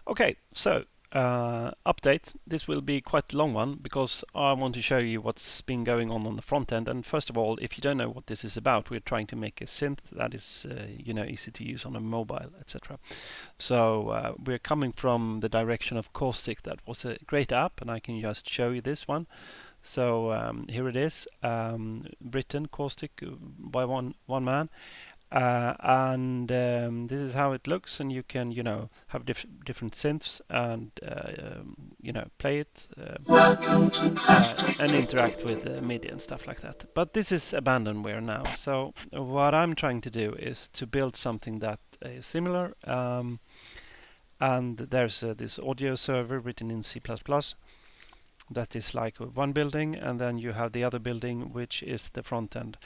Okay, so update. This will be quite a long one because I want to show you what's been going on the front end. And first of all, if you don't know what this is about, we're trying to make a synth that is, easy to use on a mobile, etc. So we're coming from the direction of Caustic. That was a great app, and I can just show you this one. So here it is, written Caustic by one man. And this is how it looks, and you can have different synths and play it and interact with MIDI and stuff like that. But this is abandonware now, so what I'm trying to do is to build something that is similar, and there's this audio server written in C++ that is like one building, and then you have the other building, which is the front end.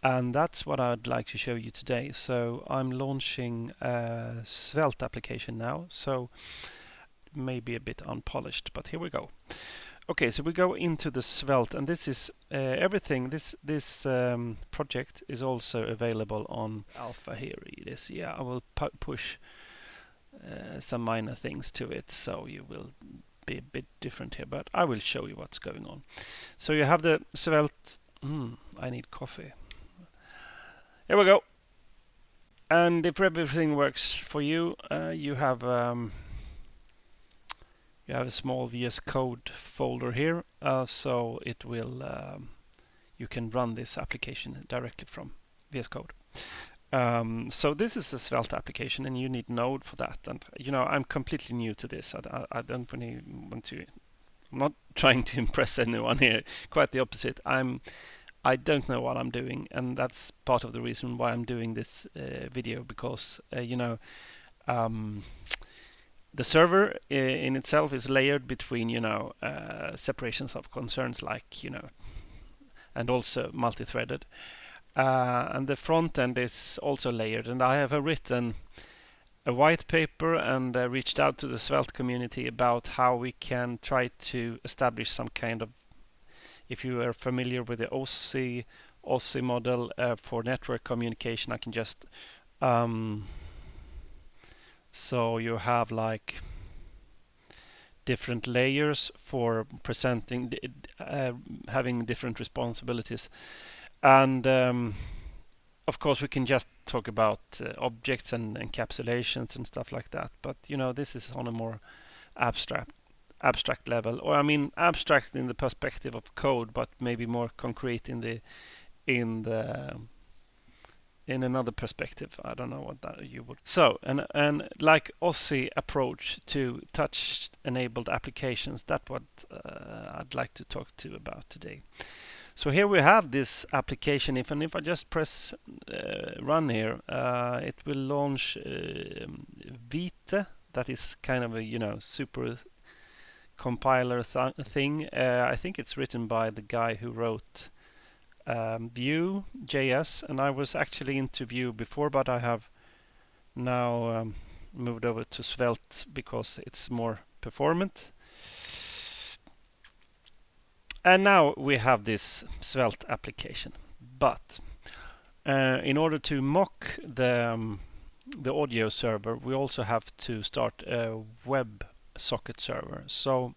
And that's what I'd like to show you today. So I'm launching a Svelte application now, so maybe a bit unpolished, but here we go. Okay, so we go into the Svelte, and this is everything. This project is also available on Alpha. Here it is. Yeah, I will push some minor things to it, so you will be a bit different here, but I will show you what's going on. So you have the Svelte. I need coffee. Here we go. And if everything works for you, you have a small VS Code folder here, so it will you can run this application directly from VS Code. So this is a Svelte application, and you need Node for that. And I'm completely new to this. I don't really want to. I'm not trying to impress anyone here. Quite the opposite. I don't know what I'm doing, and that's part of the reason why I'm doing this video, because the server in itself is layered between separations of concerns, like and also multi-threaded, and the front end is also layered. And I have written a white paper and reached out to the Svelte community about how we can try to establish some kind of, if you are familiar with the OSI model for network communication, I can just so you have like different layers for presenting, having different responsibilities, and of course we can just talk about objects and encapsulations and stuff like that. But this is on a more abstract level, or I mean abstract in the perspective of code, but maybe more concrete in another perspective. I don't know what that you would. So and like OSI approach to touch enabled applications, that's what I'd like to talk to about today. So here we have this application. If I just press run here, it will launch Vite. That is kind of a super compiler thing. I think it's written by the guy who wrote Vue.js, and I was actually into Vue before, but I have now moved over to Svelte because it's more performant. And now we have this Svelte application, but in order to mock the audio server, we also have to start a web socket server. So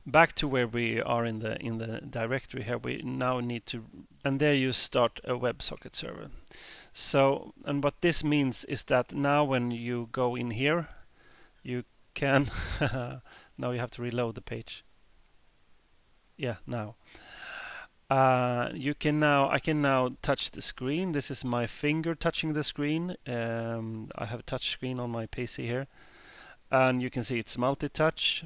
back to where we are in the directory here, we now need to, and there you start a WebSocket server. So, and what this means is that now when you go in here, you can now you have to reload the page. Yeah, now I can now touch the screen. This is my finger touching the screen. I have a touch screen on my PC here, and you can see it's multi-touch.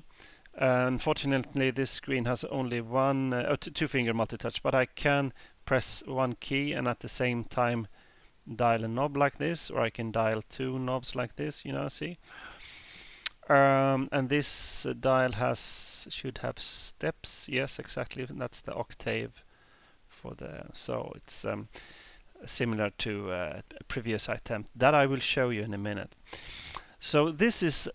Unfortunately, this screen has only one two-finger multi-touch, but I can press one key and at the same time dial a knob like this, or I can dial two knobs like this. See. And this dial should have steps. Yes, exactly. That's the octave for the. So it's similar to a previous attempt that I will show you in a minute. So this is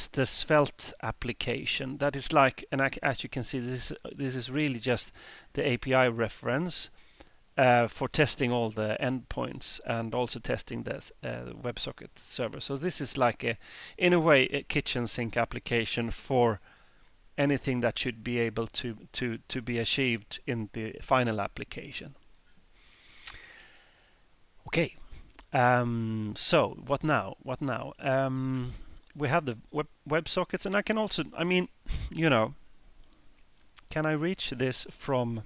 the Svelte application. That is like, and as you can see, this is really just the API reference, for testing all the endpoints and also testing the WebSocket server. So this is like in a way, a kitchen sink application for anything that should be able to be achieved in the final application. Okay. So what now? What now? We have the WebSockets, and I can also, I mean, can I reach this from?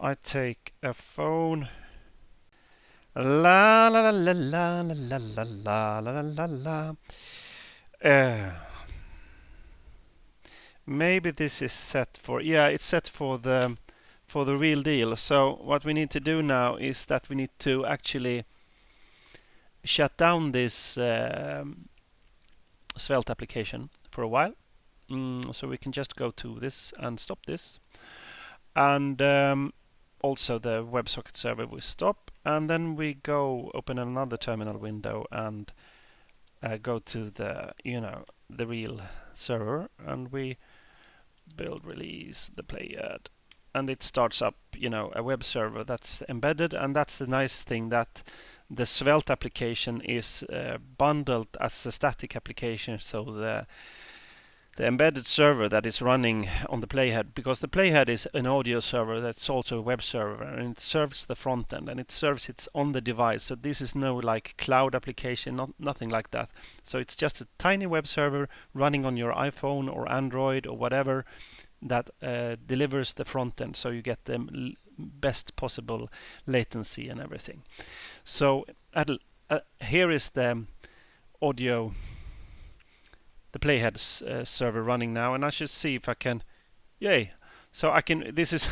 I take a phone. La la la la la la la la la la la. Maybe this is set for, yeah, it's set for the real deal. So what we need to do now is that we need to actually shut down this Svelte application for a while. So we can just go to this and stop this. And also the WebSocket server will stop. And then we go open another terminal window and go to the, the real server, and we build release the playhead, and it starts up, a web server that's embedded. And that's the nice thing, that the Svelte application is bundled as a static application. So the embedded server that is running on the playhead, because the playhead is an audio server that's also a web server, and it serves the front end, and it serves it on the device. So this is no like cloud application, nothing like that. So it's just a tiny web server running on your iPhone or Android or whatever that delivers the front end, so you get the best possible latency and everything. So here is the audio, the playhead server running now, and I should see if I can, yay. So I can, this is,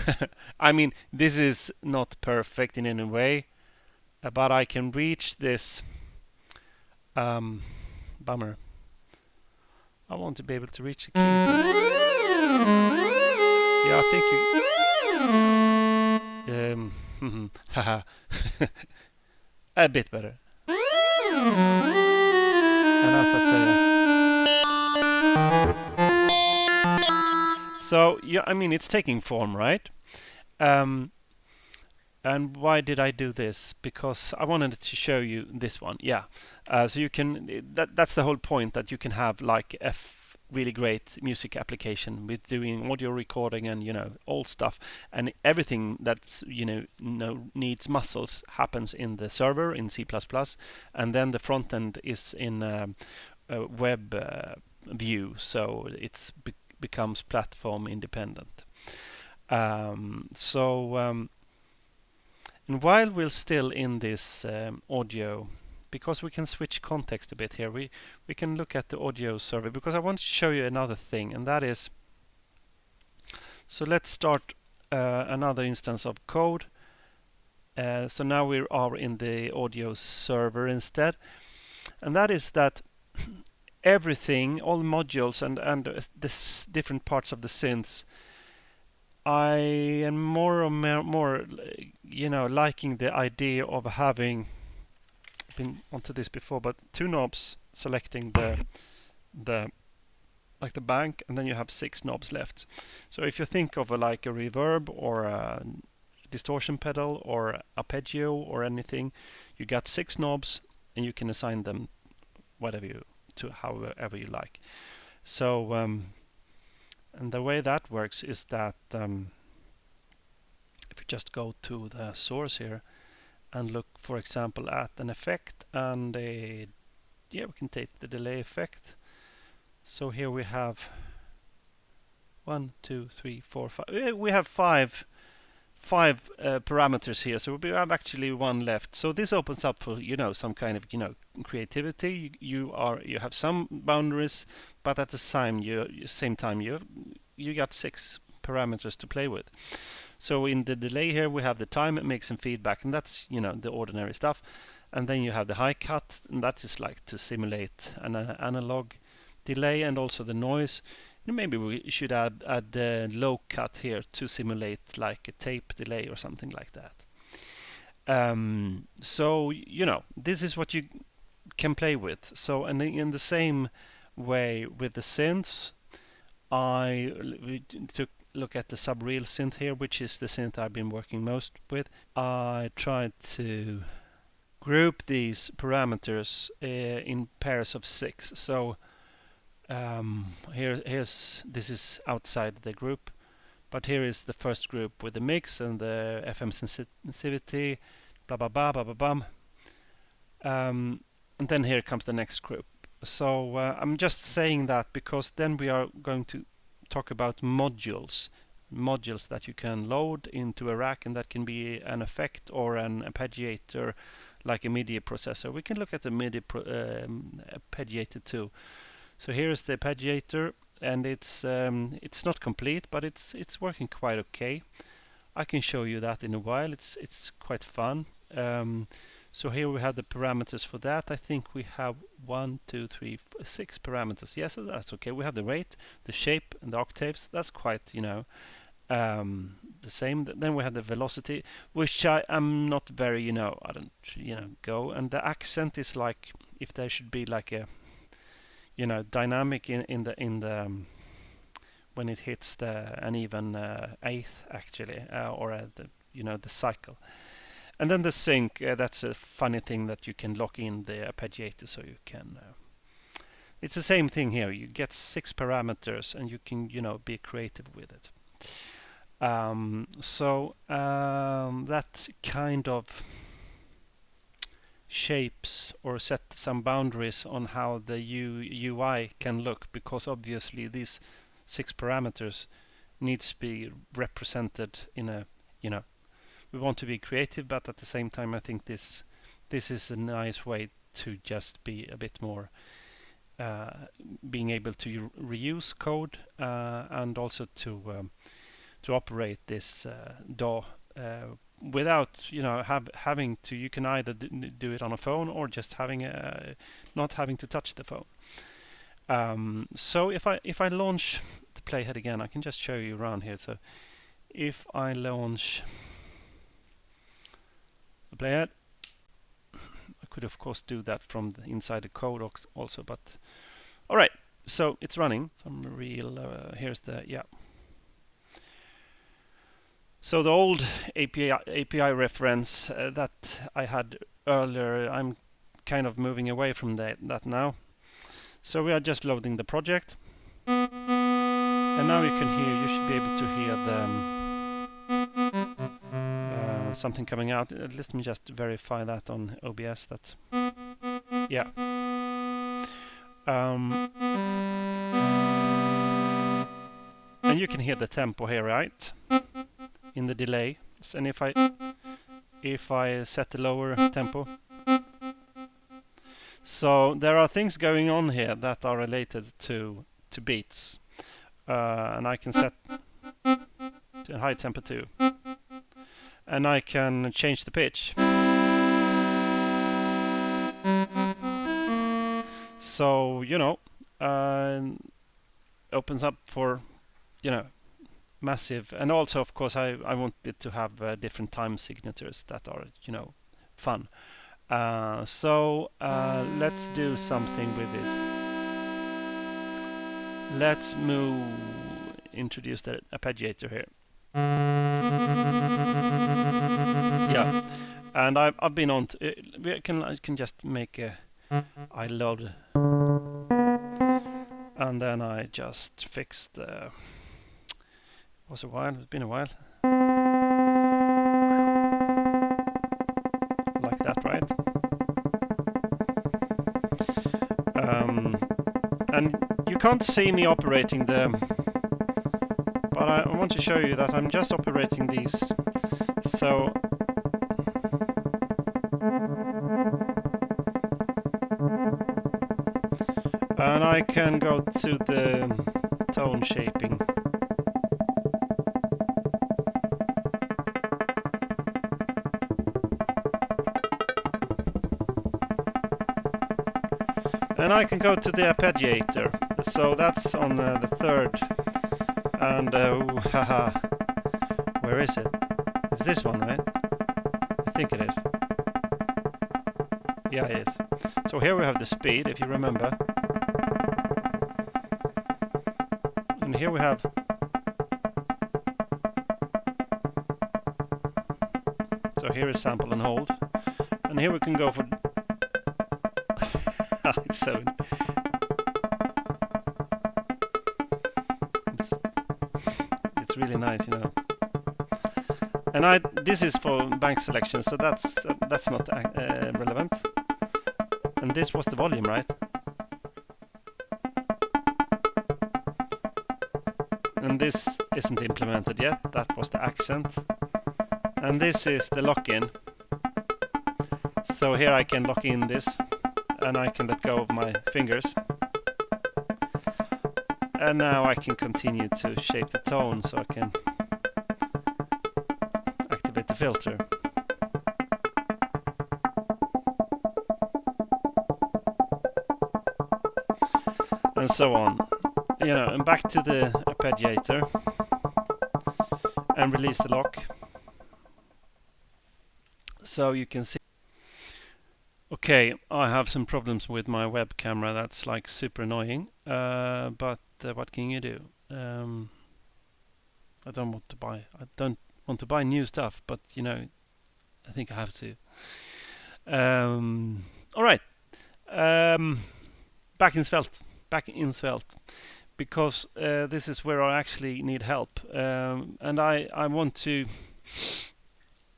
I mean, this is not perfect in any way, but I can reach this, bummer. I want to be able to reach the keys. Yeah, I think you, haha, a bit better. And as I say, so yeah, I mean, it's taking form, right? And why did I do this? Because I wanted to show you this one. Yeah. So you can, that's the whole point, that you can have like a really great music application with doing audio recording and, all stuff, and everything that's, needs muscles happens in the server in C++, and then the front end is in a web view, so it becomes platform independent. And while we're still in this audio, because we can switch context a bit here, we can look at the audio server, because I want to show you another thing, and that is, so let's start another instance of code. So now we are in the audio server instead, and that is that everything, all modules and the different parts of the synths, I am more and more, liking the idea of having, I've been onto this before, but two knobs selecting the like the bank, and then you have 6 knobs left. So if you think of like a reverb or a distortion pedal or arpeggio or anything, you got 6 knobs, and you can assign them however you like. So and the way that works is that if you just go to the source here and look, for example, at an effect, and we can take the delay effect. So here we have 1, 2, 3, 4, 5. We have five parameters here, so we have actually one left. So this opens up for some kind of creativity. You have some boundaries, but at the same time you got 6 parameters to play with. So in the delay here we have the time, mix, and feedback, and that's the ordinary stuff. And then you have the high cut, and that is like to simulate an analog delay, and also the noise. Maybe we should add low cut here to simulate like a tape delay or something like that. So this is what you can play with. So, and in the same way with the synths, we took look at the subreal synth here, which is the synth I've been working most with. I tried to group these parameters in pairs of 6. So this is outside the group, but here is the first group with the mix and the FM sensitivity, blah blah blah blah blah blah. And then here comes the next group. So I'm just saying that because then we are going to talk about modules that you can load into a rack, and that can be an effect or an arpeggiator, like a MIDI processor. We can look at the MIDI arpeggiator too. So here is the arpeggiator, and it's not complete, but it's working quite okay. I can show you that in a while. It's quite fun. So here we have the parameters for that. I think we have 6 parameters. Yes, that's okay. We have the rate, the shape, and the octaves. That's quite, the same. Then we have the velocity, which I am not very, I don't, go. And the accent is like, if there should be like a, dynamic in the when it hits an even eighth actually, or the cycle. And then the sync, that's a funny thing that you can lock in the arpeggiator, so you can. It's the same thing here. You get 6 parameters, and you can, be creative with it. So that kind of shapes or set some boundaries on how the UI can look, because obviously these 6 parameters needs to be represented in a, we want to be creative, but at the same time I think this is a nice way to just be a bit more being able to reuse code and also to operate this DAW without having to. You can either do it on a phone or just not having to touch the phone. So if I launch the playhead again, I can just show you around here. So if I launch the playhead, I could of course do that from inside the code also, but all right, so it's running. Some real here's the So the old API reference that I had earlier, I'm kind of moving away from that now. So we are just loading the project, and now you should be able to hear the something coming out. Let me just verify that on OBS. And you can hear the tempo here, right? In the delay. And if I set the lower tempo, so there are things going on here that are related to beats, and I can set to high tempo too, and I can change the pitch. So opens up for massive, and also of course I wanted to have different time signatures that are fun. So let's do something with it. Let's introduce the arpeggiator here. Yeah, and I've been on. I can just make a. I load, and then I just fix the. Was a while. It's been a while. Like that, right? And you can't see me operating them, but I want to show you that I'm just operating these. So and I can go to the tone shaping. And I can go to the arpeggiator, so that's on the third, and haha, where is it? It's this one, right? I think it is. Yeah, it is. So here we have the speed, if you remember, and here we have So here is sample and hold, and here we can go for it's so it's, it's really nice, you know. And this is for bank selection, so that's not relevant. And this was the volume, right? And this isn't implemented yet. That was the accent. And this is the lock-in. So here I can lock in this, and I can let go of my fingers. And now I can continue to shape the tone, so I can activate the filter. And so on. You know, and back to the arpeggiator and release the lock. So you can see. Okay, I have some problems with my web camera. That's like super annoying. But what can you do? I don't want to buy new stuff, but you know, I think I have to. All right. Back in Svelte, because this is where I actually need help, and I want to.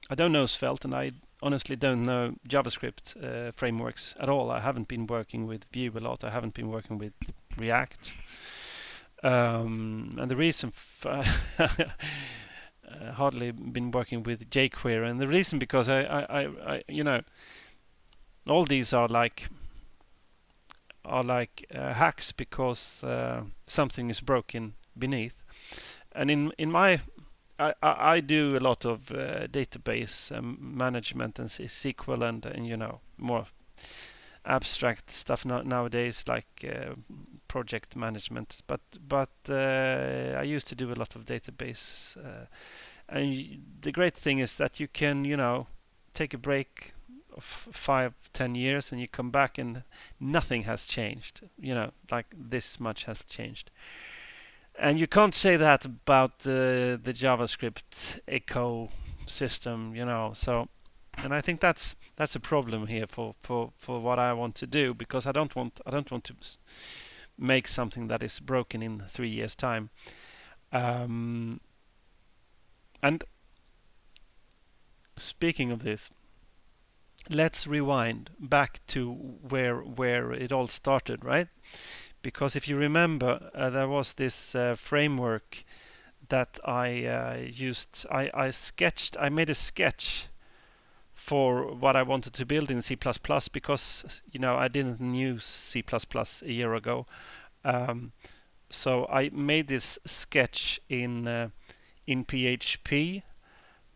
I don't know Svelte, and I honestly don't know JavaScript frameworks at all. I haven't been working with Vue a lot. I haven't been working with React, and the reason hardly been working with jQuery, and the reason because I you know, all these are like hacks because something is broken beneath. And in my I do a lot of database management and SQL and you know, more abstract stuff nowadays, like project management. But I used to do a lot of database. And the great thing is that you can, you know, take a break of 5-10 years and you come back and nothing has changed, you know, like this much has changed. And you can't say that about the JavaScript ecosystem, you know. So, and I think that's a problem here for what I want to do, because I don't want to make something that is broken in 3 years time. And speaking of this, let's rewind back to where it all started, right? Because if you remember, there was this framework that I used. I made a sketch for what I wanted to build in C++, because you know, I didn't use C++ a year ago. So I made this sketch in PHP,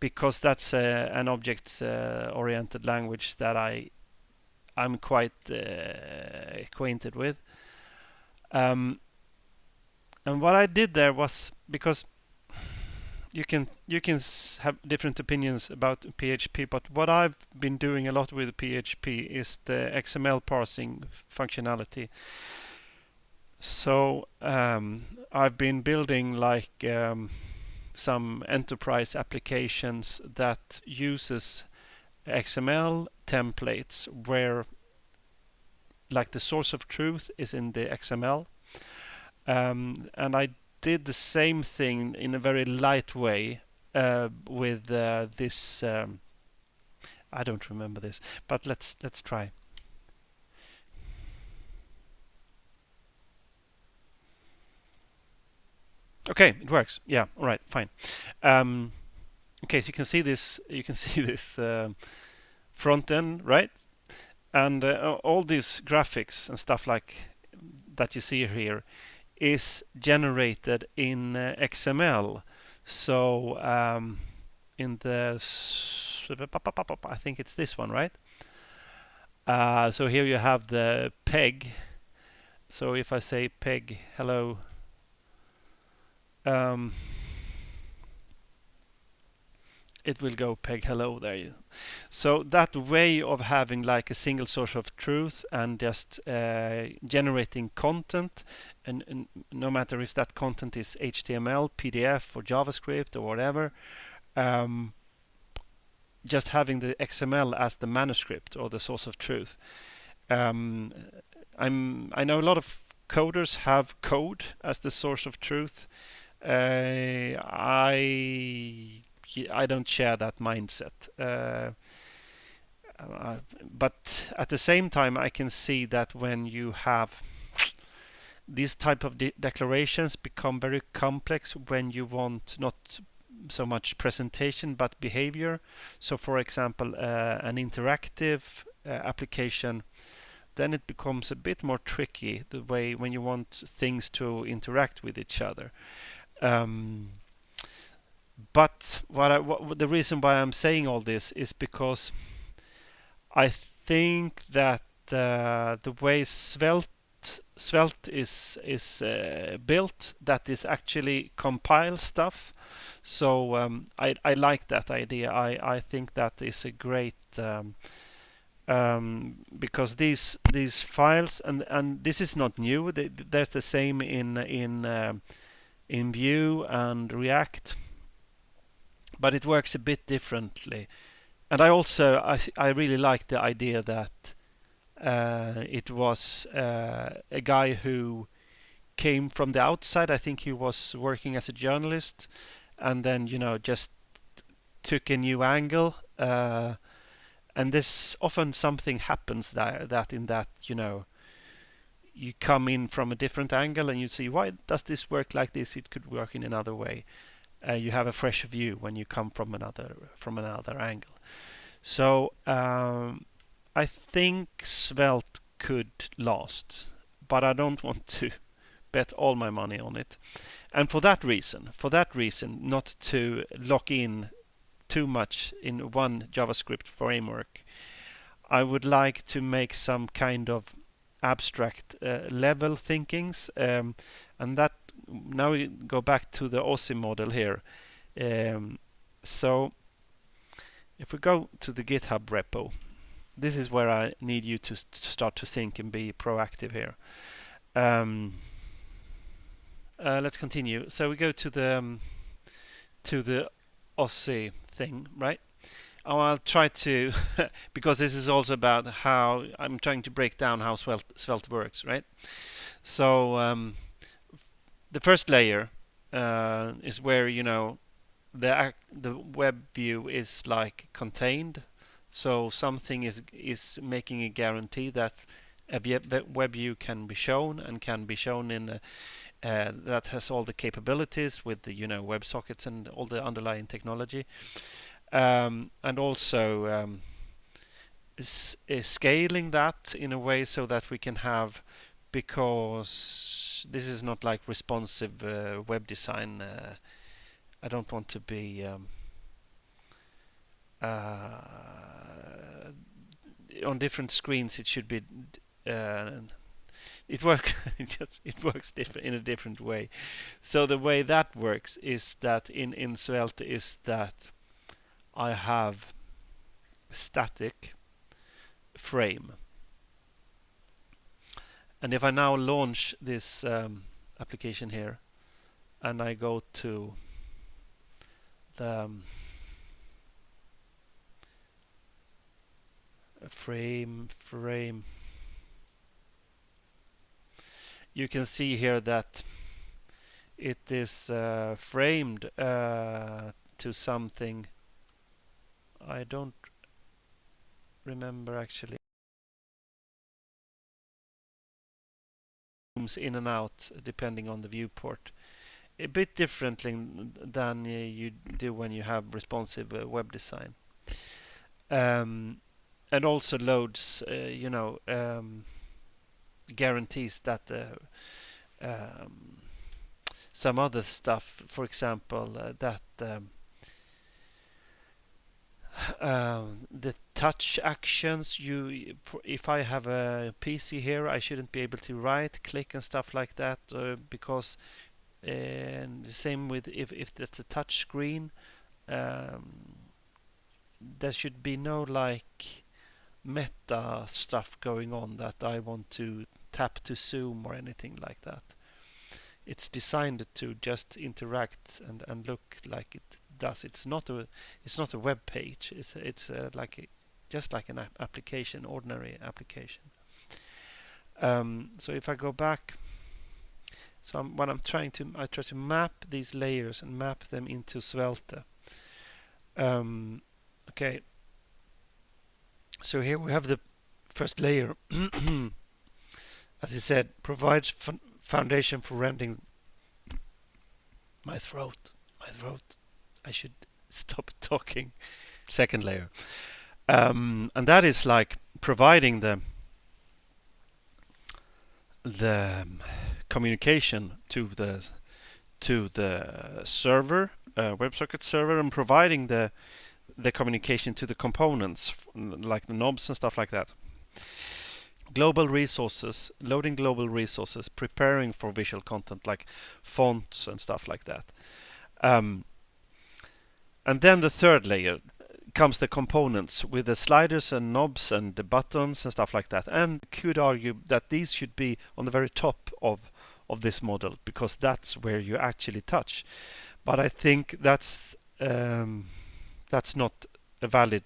because that's an object-oriented language that I'm quite acquainted with. And what I did there was, because you can have different opinions about PHP, but what I've been doing a lot with PHP is the XML parsing functionality. So I've been building like some enterprise applications that uses XML templates, where like the source of truth is in the XML, and I did the same thing in a very light way with this. I don't remember this, but let's try. Okay, it works. Yeah, all right, fine. Okay, so you can see this. You can see this front end, right? And all these graphics and stuff like that you see here is generated in XML. So in the I think it's this one, right? So here you have the peg. So if I say peg hello, it will go peg hello there. So that way of having like a single source of truth and just generating content, and no matter if that content is HTML, PDF, or JavaScript or whatever, just having the XML as the manuscript or the source of truth. Um, I know a lot of coders have code as the source of truth. I don't share that mindset. But at the same time, I can see that when you have these type of declarations become very complex when you want not so much presentation but behavior. So, for example, an interactive application, then it becomes a bit more tricky the way when you want things to interact with each other. Um, but the reason why I'm saying all this is because I think that the way Svelte is built, that is actually compile stuff. So I like that idea. I think that is a great because these files, and this is not new. There's the same in Vue and React, but it works a bit differently. And I really like the idea that it was a guy who came from the outside. I think he was working as a journalist, and then just took a new angle. And this often something happens that in that you come in from a different angle and you see, why does this work like this? It could work in another way. You have a fresh view when you come from another angle. So I think Svelte could last, but I don't want to bet all my money on it. And for that reason, not to lock in too much in one JavaScript framework, I would like to make some kind of abstract level thinkings, and that now we go back to the Aussie model here. So if we go to the GitHub repo, this is where I need you to start to think and be proactive here. Let's continue. So we go to the Aussie thing, right? I'll try to because this is also about how I'm trying to break down how Svelte works, right? So the first layer is where the web view is like contained. So something is making a guarantee that a web view can be shown and can be shown in that has all the capabilities with the WebSockets and all the underlying technology, and also is scaling that in a way so that we can have, because this is not like responsive web design. I don't want to be on different screens. It should be it works it works in a different way. So the way that works is that in Svelte is that I have static frame, and if I now launch this application here and I go to the frame, you can see here that it is framed to something. I don't remember actually. Zooms in and out depending on the viewport. A bit differently than you do when you have responsive web design. And also loads, guarantees that some other stuff, for example, that the touch actions, if I have a PC here, I shouldn't be able to right click and stuff like that, because the same with if that's a touch screen, there should be no like meta stuff going on that I want to tap to zoom or anything like that. It's designed to just interact and look like it does. It's not a web page. It's just like an application, ordinary application. So if I go back, what I try to map these layers and map them into Svelte. Okay, so here we have the first layer. As I said, provides foundation for rendering. My throat. I should stop talking. Second layer, and that is like providing the communication to the server, WebSocket server, and providing the communication to the components, like the knobs and stuff like that. Global resources, loading global resources, preparing for visual content like fonts and stuff like that. And then the third layer comes the components with the sliders and knobs and the buttons and stuff like that. And could argue that these should be on the very top of this model, because that's where you actually touch. But I think that's not a valid,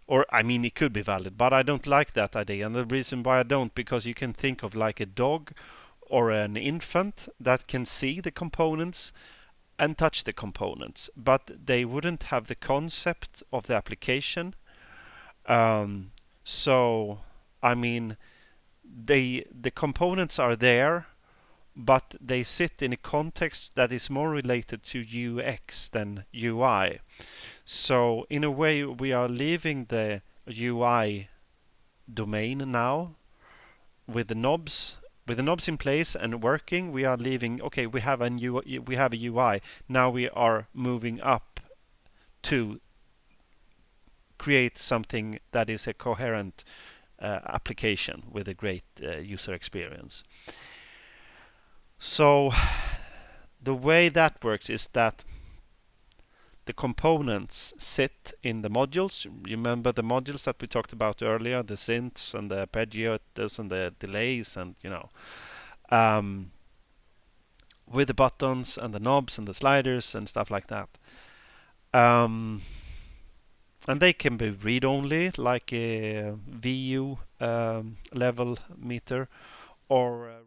or I mean it could be valid, but I don't like that idea. And the reason why I don't, because you can think of like a dog or an infant that can see the components and touch the components, but they wouldn't have the concept of the application. So I mean, the components are there, but they sit in a context that is more related to UX than UI. So in a way, we are leaving the UI domain now with the knobs. With the knobs in place and working, we are leaving. Okay, we have a UI. Now we are moving up to create something that is a coherent application with a great user experience. So the way that works is that the components sit in the modules. Remember the modules that we talked about earlier, the synths and the arpeggiators and the delays, and with the buttons and the knobs and the sliders and stuff like that. And they can be read-only, like a VU level meter, or